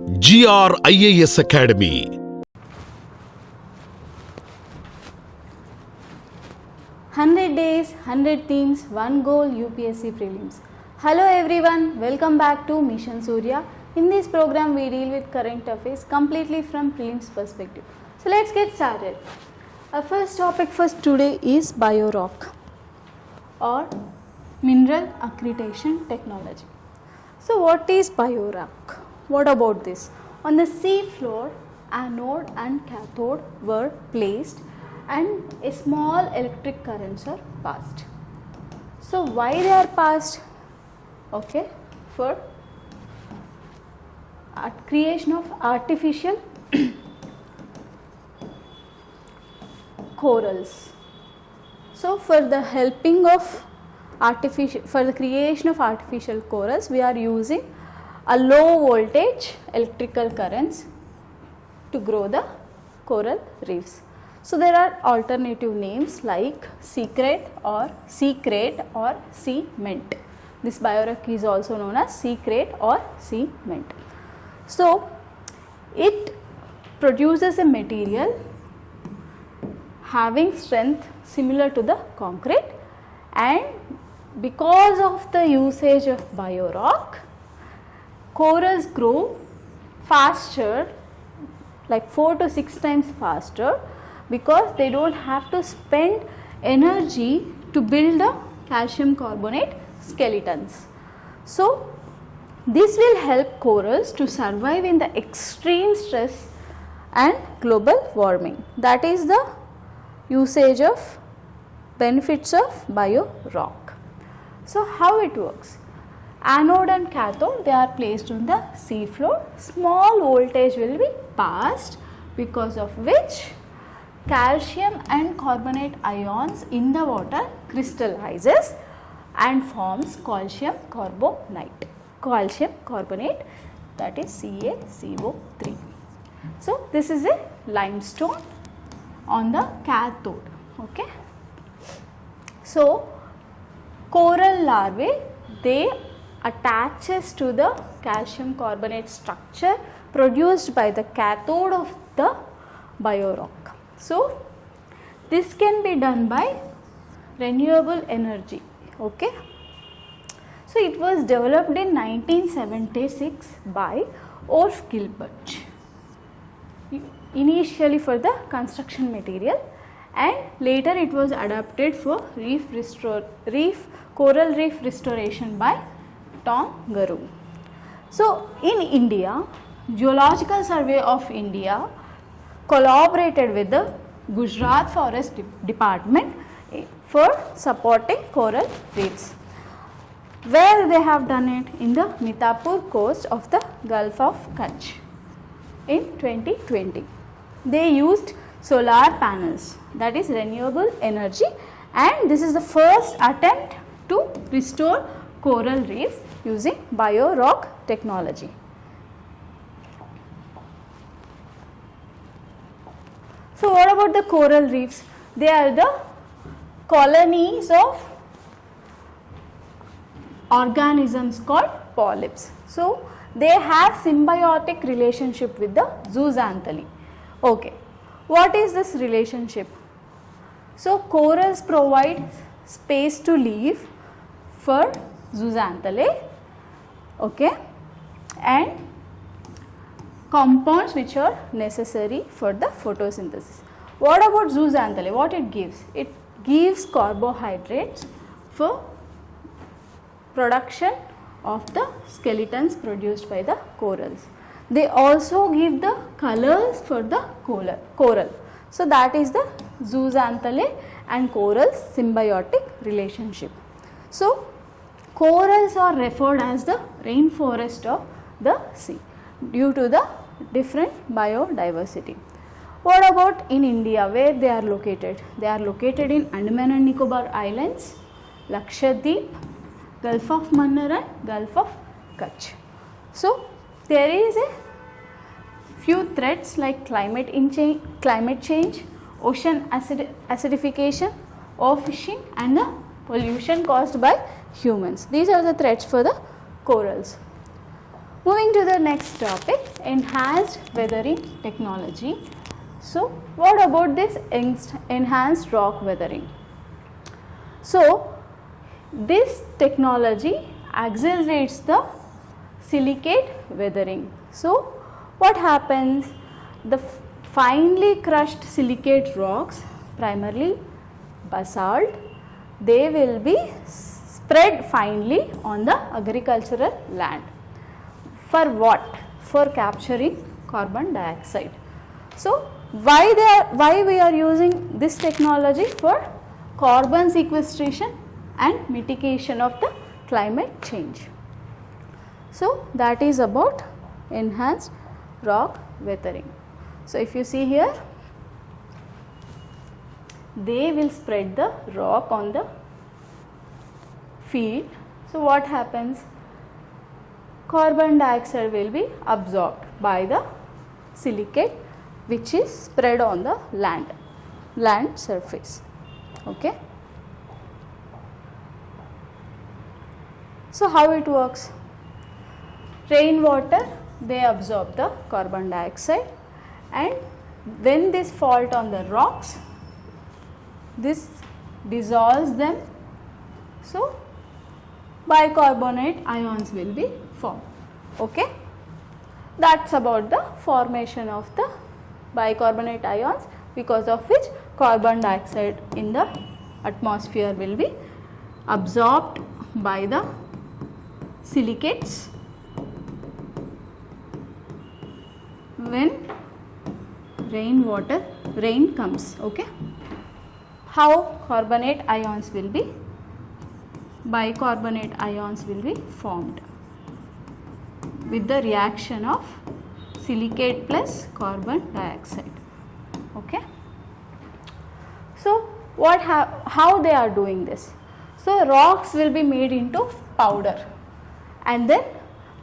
GR IAS Academy. "100 days, 100 themes, one goal UPSC Prelims." Hello everyone, welcome back to Mission Surya. In this program we deal with current affairs completely from prelims perspective. So let's get started. Our first topic for today is biorock or mineral accretion technology. So what is biorock? What about this? On the sea floor, anode and cathode were placed and a small electric currents are passed. So why they are passed? Okay, for creation of artificial corals. So for the creation of artificial corals, we are using a low voltage electrical currents to grow the coral reefs. So there are alternative names like secret or cement. This biorock is also known as secret or cement. So it produces a material having strength similar to the concrete, and because of the usage of biorock, corals grow faster, like 4 to 6 times faster, because they don't have to spend energy to build the calcium carbonate skeletons. So this will help corals to survive in the extreme stress and global warming. That is the usage of benefits of biorock. So how it works? Anode and cathode, they are placed on the sea floor. Small voltage will be passed, because of which calcium and carbonate ions in the water crystallizes and forms calcium carbonate, that is CaCO3. So this is a limestone on the cathode. Okay. So coral larvae, they attaches to the calcium carbonate structure produced by the cathode of the biorock. So this can be done by renewable energy. Okay. So it was developed in 1976 by Orf Gilbert, initially for the construction material, and later it was adapted for coral reef restoration by Tom Garu. So in India, Geological Survey of India collaborated with the Gujarat Forest Department for supporting coral reefs. Where they have done it? In the Mithapur coast of the Gulf of Kutch in 2020. They used solar panels, that is renewable energy, and this is the first attempt to restore coral reefs using biorock technology. So what about the coral reefs? They are the colonies of organisms called polyps. So they have symbiotic relationship with the zooxanthellae. Okay, what is this relationship? So corals provide space to live for zooxanthellae, okay, and compounds which are necessary for the photosynthesis. What about zooxanthellae? What it gives? It gives carbohydrates for production of the skeletons produced by the corals. They also give the colors for the coral. So that is the zooxanthellae and coral symbiotic relationship. So corals are referred as the rainforest of the sea due to the different biodiversity. What about in India? Where they are located? They are located in Andaman and Nicobar Islands, Lakshadweep, Gulf of Mannar and Gulf of Kutch. So there is a few threats like climate change, ocean acidification, overfishing, and the pollution caused by humans. These are the threats for the corals. Moving to the next topic, enhanced weathering technology. So what about this enhanced rock weathering? So this technology accelerates the silicate weathering. So what happens? The finely crushed silicate rocks, primarily basalt, they will be spread finely on the agricultural land. For what? For capturing carbon dioxide. So why we are using this technology? For carbon sequestration and mitigation of the climate change. So that is about enhanced rock weathering. So if you see here, they will spread the rock on the field. So what happens? Carbon dioxide will be absorbed by the silicate which is spread on the land surface. Okay. So how it works? Rainwater, they absorb the carbon dioxide, and when this falls on the rocks, this dissolves them. So bicarbonate ions will be formed. Okay. That's about the formation of the bicarbonate ions, because of which carbon dioxide in the atmosphere will be absorbed by the silicates when rain comes. Okay. How carbonate ions will be? Bicarbonate ions will be formed with the reaction of silicate plus carbon dioxide. Okay. So how they are doing this? So rocks will be made into powder, and then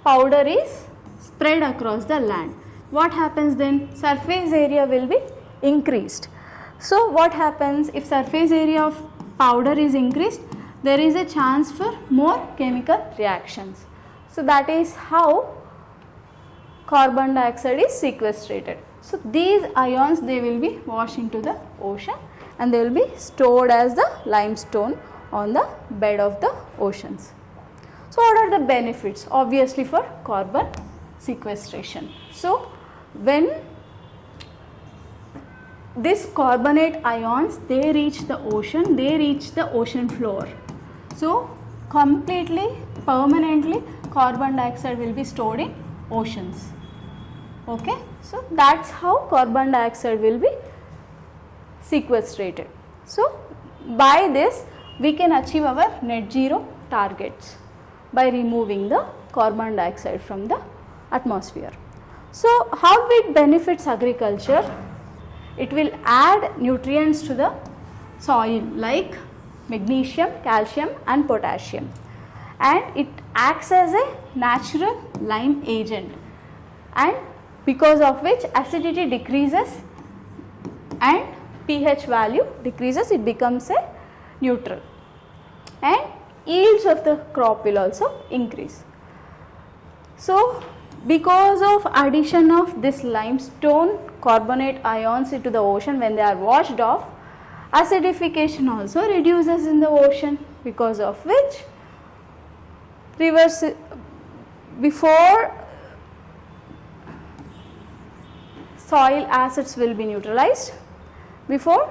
powder is spread across the land. What happens then? Surface area will be increased. So what happens if surface area of powder is increased? There is a chance for more chemical reactions. So that is how carbon dioxide is sequestrated. So these ions, they will be washed into the ocean, and they will be stored as the limestone on the bed of the oceans. So what are the benefits? Obviously for carbon sequestration. So when this carbonate ions, they reach the ocean, they reach the ocean floor. So completely, permanently, carbon dioxide will be stored in oceans. Okay. So that's how carbon dioxide will be sequestrated. So by this we can achieve our net zero targets by removing the carbon dioxide from the atmosphere. So how it benefits agriculture? It will add nutrients to the soil like magnesium, calcium and potassium, and it acts as a natural lime agent, and because of which acidity decreases and pH value decreases, it becomes a neutral, and yields of the crop will also increase. So because of addition of this limestone carbonate ions into the ocean, when they are washed off, acidification also reduces in the ocean, because of which rivers, before soil acids will be neutralized before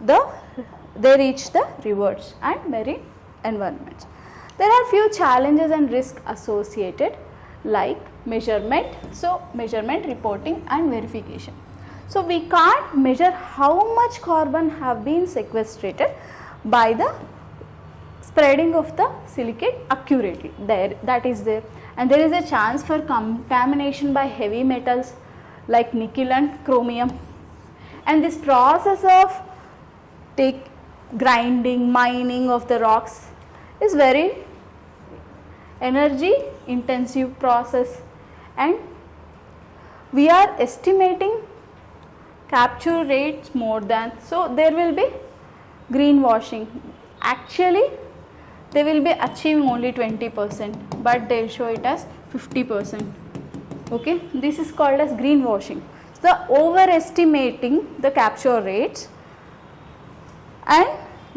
they reach the rivers and marine environments. There are few challenges and risks associated like measurement. So measurement, reporting and verification. So we can't measure how much carbon have been sequestrated by the spreading of the silicate accurately. That is there, and there is a chance for contamination by heavy metals like nickel and chromium, and this process of grinding, mining of the rocks is very energy intensive process, and we are estimating capture rates more than, so there will be greenwashing. Actually they will be achieving only 20%, but they show it as 50%. Okay, this is called as greenwashing. The overestimating the capture rates and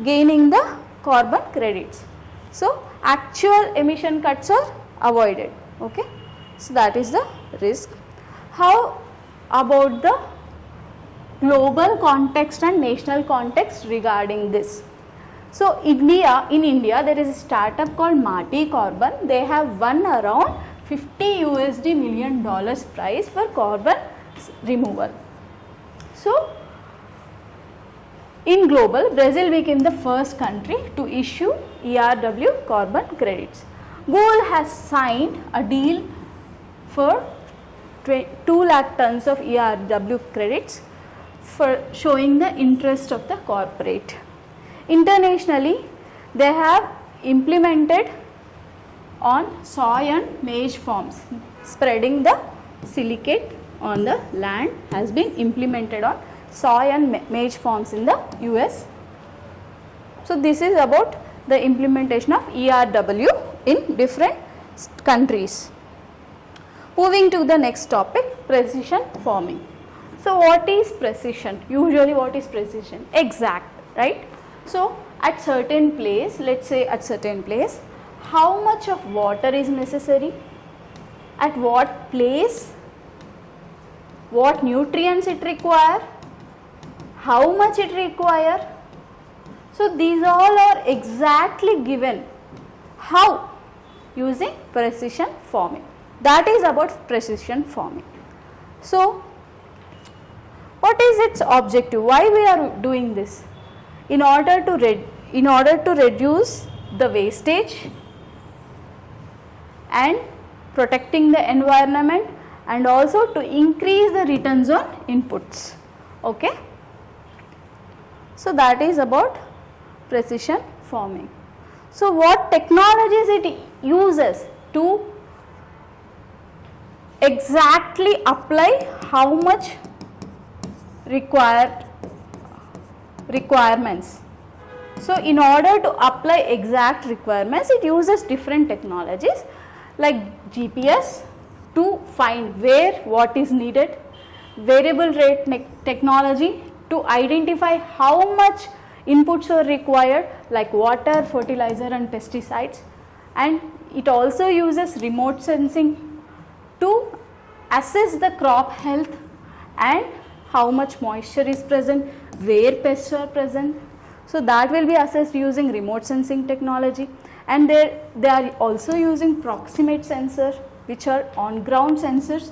gaining the carbon credits. So actual emission cuts are avoided. Okay, so that is the risk. How about the global context and national context regarding this? So in India there is a startup called Marti Carbon. They have won around $50 million prize for carbon removal. So in global, Brazil became the first country to issue ERW carbon credits. Google has signed a deal for 2 lakh tons of ERW credits for showing the interest of the corporate. Internationally, they have implemented on soy and maize farms. Spreading the silicate on the land has been implemented on soy and maize farms in the US. So this is about the implementation of ERW in different countries. Moving to the next topic, precision farming. So what is precision? Usually what is precision? Exact, right? So at certain place, let's say at certain place, how much of water is necessary, at what place, what nutrients it require, how much it require. So these all are exactly given. How? Using precision farming. That is about precision farming. So what is its objective? Why we are doing this? In order to reduce the wastage and protecting the environment, and also to increase the returns on inputs. Okay. So that is about precision farming. So what technologies it uses to exactly apply how much requirements. So in order to apply exact requirements, it uses different technologies like GPS to find where what is needed, variable rate technology to identify how much inputs are required like water, fertilizer and pesticides, and it also uses remote sensing to assess the crop health and how much moisture is present, where pests are present. So that will be assessed using remote sensing technology, and they are also using proximate sensors, which are on ground sensors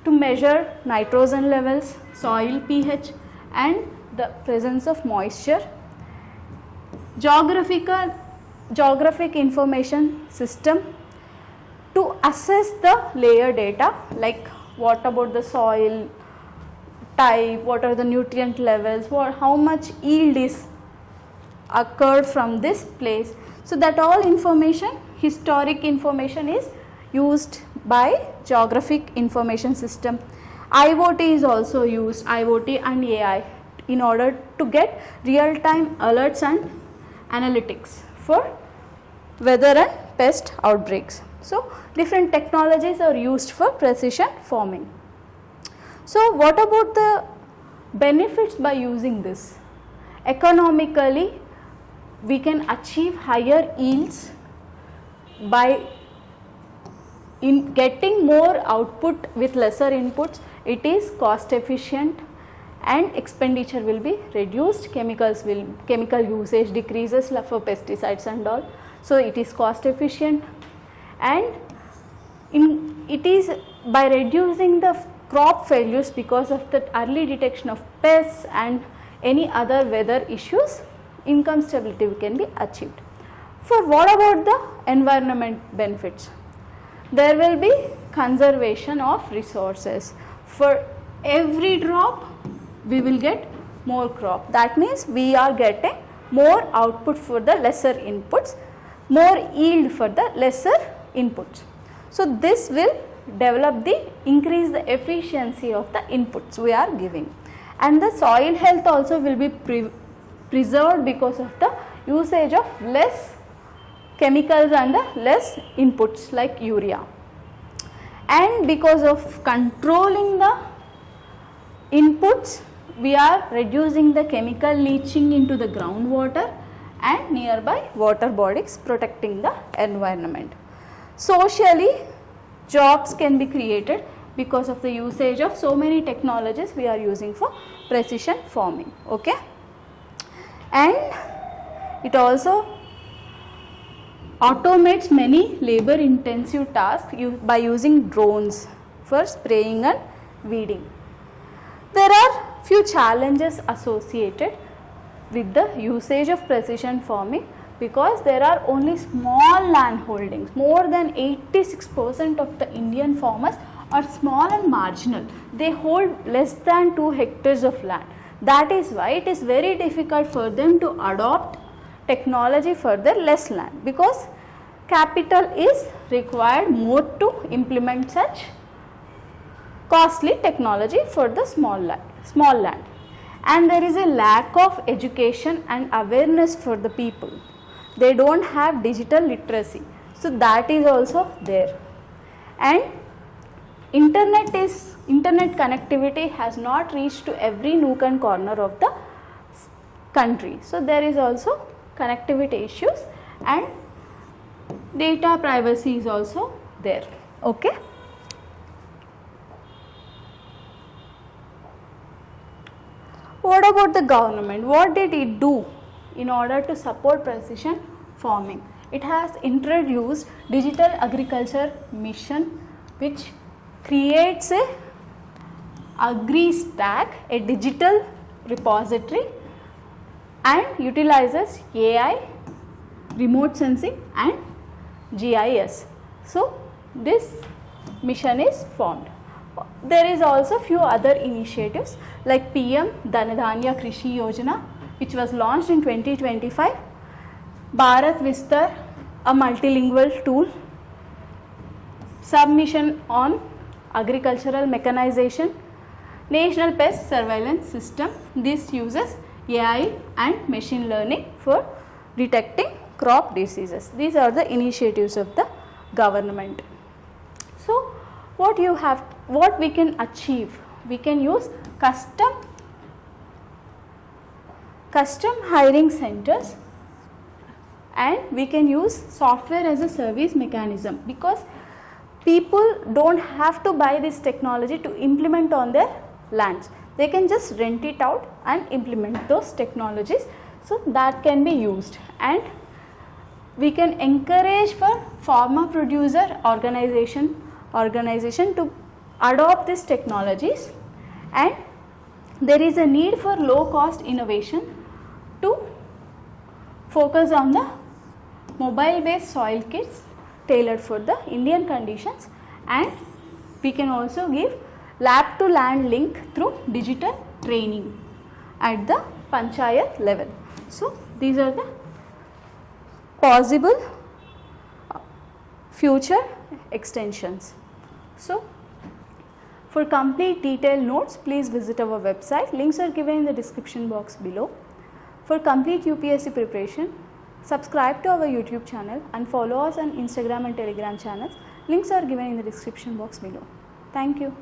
to measure nitrogen levels, soil pH and the presence of moisture. Geographic information system to assess the layer data, like what about the soil type, what are the nutrient levels, how much yield is occurred from this place. So that all information, historic information is used by geographic information system. IoT is also used, IoT and AI, in order to get real time alerts and analytics for weather and pest outbreaks. So different technologies are used for precision farming. So what about the benefits by using this? Economically, we can achieve higher yields by getting more output with lesser inputs. It is cost efficient and expenditure will be reduced, chemical usage decreases for pesticides and all. So it is cost efficient, and it is by reducing the crop failures because of the early detection of pests and any other weather issues, income stability can be achieved. For what about the environment benefits? There will be conservation of resources. For every drop we will get more crop. That means we are getting more output for the lesser inputs, more yield for the lesser inputs. So this will increase the efficiency of the inputs we are giving, and the soil health also will be preserved because of the usage of less chemicals and the less inputs like urea. and because of controlling the inputs, we are reducing the chemical leaching into the groundwater and nearby water bodies, protecting the environment. Socially, jobs can be created because of the usage of so many technologies we are using for precision farming. Okay, and it also automates many labor intensive tasks by using drones for spraying and weeding. There are few challenges associated with the usage of precision farming because there are only small land holdings. More than 86% of the Indian farmers are small and marginal. They hold less than 2 hectares of land. That is why it is very difficult for them to adopt technology for their less land, because capital is required more to implement such costly technology for the small land. And there is a lack of education and awareness for the people. They don't have digital literacy, so that is also there. And internet connectivity has not reached to every nook and corner of the country, so there is also connectivity issues, and data privacy is also there. Okay. What about the government? What did it do in order to support precision farming? It has introduced digital agriculture mission, which creates a AgriStack, a digital repository, and utilizes AI, remote sensing and GIS. So this mission is formed. There is also few other initiatives like PM Dhanadhanya Krishi Yojana, which was launched in 2025, Bharat Vistar, a multilingual tool, Submission on Agricultural Mechanization, National Pest Surveillance System. This uses AI and machine learning for detecting crop diseases. These are the initiatives of the government. So what we can achieve? We can use custom hiring centers, and we can use software as a service mechanism, because people don't have to buy this technology to implement on their lands. They can just rent it out and implement those technologies, so that can be used. And we can encourage for farmer producer organization to adopt these technologies, and there is a need for low cost innovation to focus on the mobile based soil kits tailored for the Indian conditions, and we can also give lab to land link through digital training at the panchayat level. So these are the possible future extensions. So for complete detailed notes, please visit our website. Links are given in the description box below. For complete UPSC preparation, subscribe to our YouTube channel and follow us on Instagram and Telegram channels. Links are given in the description box below. Thank you.